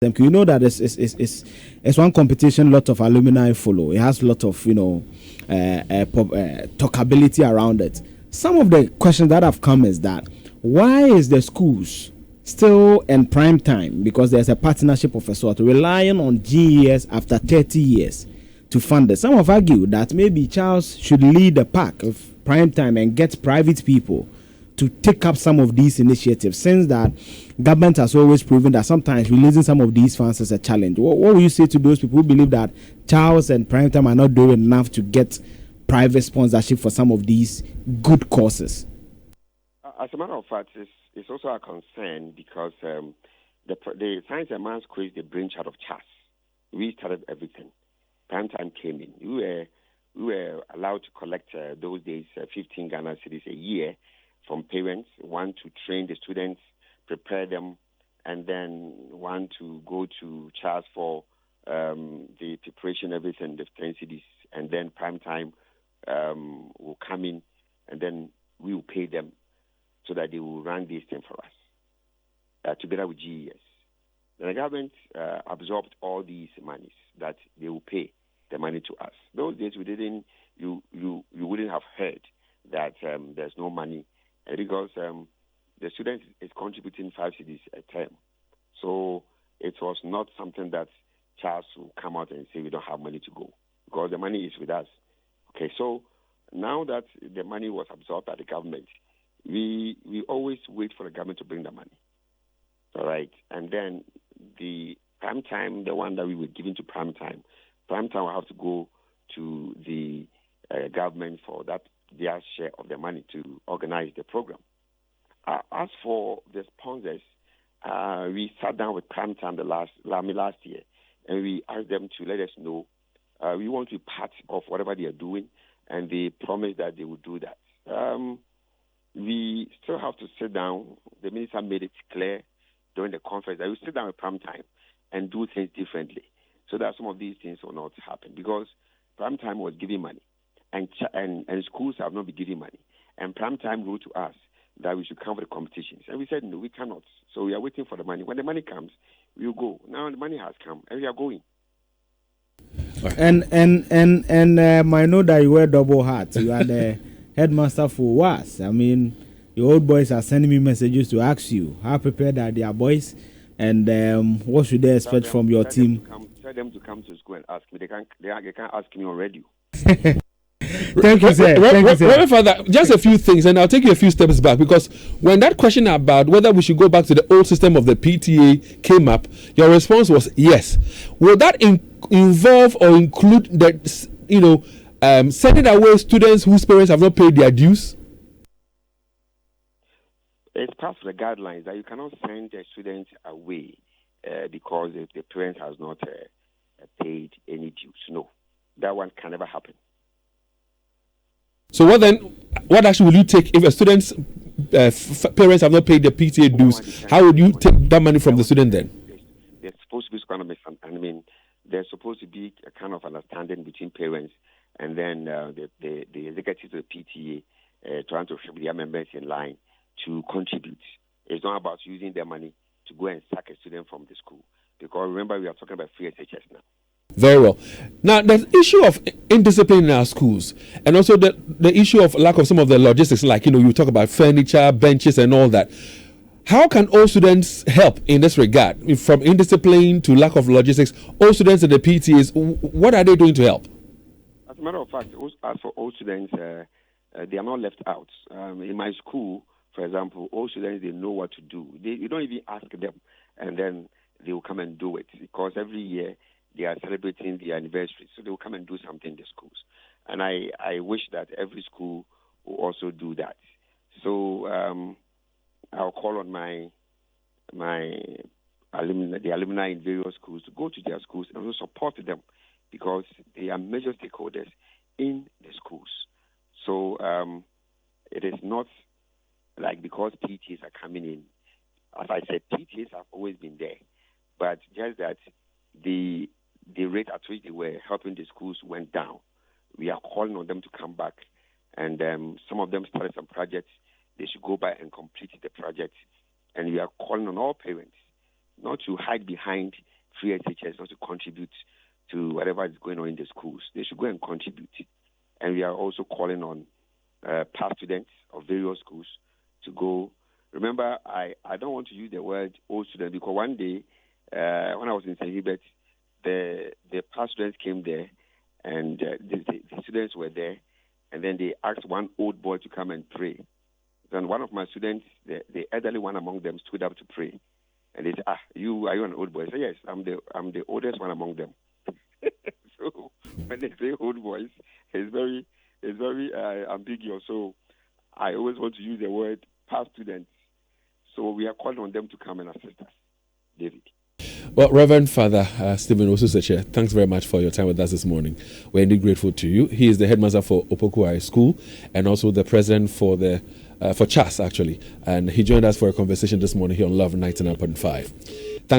You know that it's one competition, lot of alumni follow. It has a lot of talkability around it. Some of the questions that have come is that why is the schools still in prime time, because there's a partnership of a sort relying on GES after 30 years to fund it. Some have argued that maybe Charles should lead the pack of prime time and get private people to take up some of these initiatives, since that government has always proven that sometimes releasing some of these funds is a challenge. What will you say to those people who believe that Charles and Primetime are not doing enough to get private sponsorship for some of these good causes? As a matter of fact, it's also a concern because the Science and Maths quiz, the brainchild of CHASS, we started everything. Primetime came in. We were allowed to collect those days 15 Ghana cedis a year from parents, one to train the students, prepare them, and then one to go to CHASS for the preparation, everything, the 10 cities, and then prime time will come in, and then we will pay them so that they will run this thing for us, together with GES. The government absorbed all these monies that they will pay the money to us. Those days we didn't, you wouldn't have heard that there's no money, because the student is contributing 5 cedis a term. So it was not something that CHASS will come out and say we don't have money to go, because the money is with us. Okay, so now that the money was absorbed by the government, we always wait for the government to bring the money. All right, and then the prime time, the one that we were giving to prime time will have to go to the government for that, their share of the money to organize the program. As for the sponsors, we sat down with prime time last year, and we asked them to let us know we want to be part of whatever they are doing, and they promised that they would do that. We still have to sit down. The minister made it clear during the conference that we sit down with prime time and do things differently, so that some of these things will not happen, because prime time was giving money, and schools have not been giving money, and prime time wrote to us that we should come for the competitions, and we said no, we cannot. So we are waiting for the money. When the money comes, we will go. Now the money has come, and we are going. And I know that you wear double hats. You are the headmaster for WAS. I mean, your old boys are sending me messages to ask you how prepared are their boys, and what should they expect from your team. Tell them to come to school and ask me. They can't ask me on radio. Thank you, sir. Reverend Father, just a few things, and I'll take you a few steps back, because when that question about whether we should go back to the old system of the PTA came up, your response was yes. Will that involve or include that, sending away students whose parents have not paid their dues? It's part of the guidelines that you cannot send the students away because the parent has not paid any dues. No, that one can never happen. So what action will you take if a student's parents have not paid the PTA dues? How would you take that money from the student then? There's supposed to be kind of there's supposed to be a kind of understanding between parents and then the executives of the PTA trying to help their members in line to contribute. It's not about using their money to go and sack a student from the school, because remember we are talking about free SHS now. Very well. Now, the issue of indiscipline in our schools, and also the issue of lack of some of the logistics, like, you talk about furniture, benches, and all that. How can all students help in this regard? From indiscipline to lack of logistics, all students in the PTAs, what are they doing to help? As a matter of fact, as for all students, they are not left out. In my school, for example, all students, they know what to do. You don't even ask them, and then they will come and do it, because every year they are celebrating the anniversary, so they will come and do something in the schools. And I wish that every school will also do that. So I'll call on my alumni, the alumni in various schools, to go to their schools and also support them, because they are major stakeholders in the schools. So it is not like because PTAs are coming in. As I said, PTAs have always been there, but just that the rate at which they were helping the schools went down. We are calling on them to come back, and some of them started some projects. They should go back and complete the project. And we are calling on all parents not to hide behind free SHS not to contribute to whatever is going on in the schools. They should go and contribute. And we are also calling on past students of various schools to go. Remember, I don't want to use the word old student because one day when I was in St. Hubert, the past students came there and the students were there, and then they asked one old boy to come and pray. Then one of my students, the elderly one among them, stood up to pray. And they said, are you an old boy? I said, yes, I'm the oldest one among them. So when they say old boys, it's very ambiguous. So I always want to use the word past students. So we are calling on them to come and assist us. David. Well, Reverend Father Stephen Osuseche, thanks very much for your time with us this morning. We're indeed grateful to you. He is the headmaster for Opoku High School and also the president for CHASS, actually. And he joined us for a conversation this morning here on Love 99.5.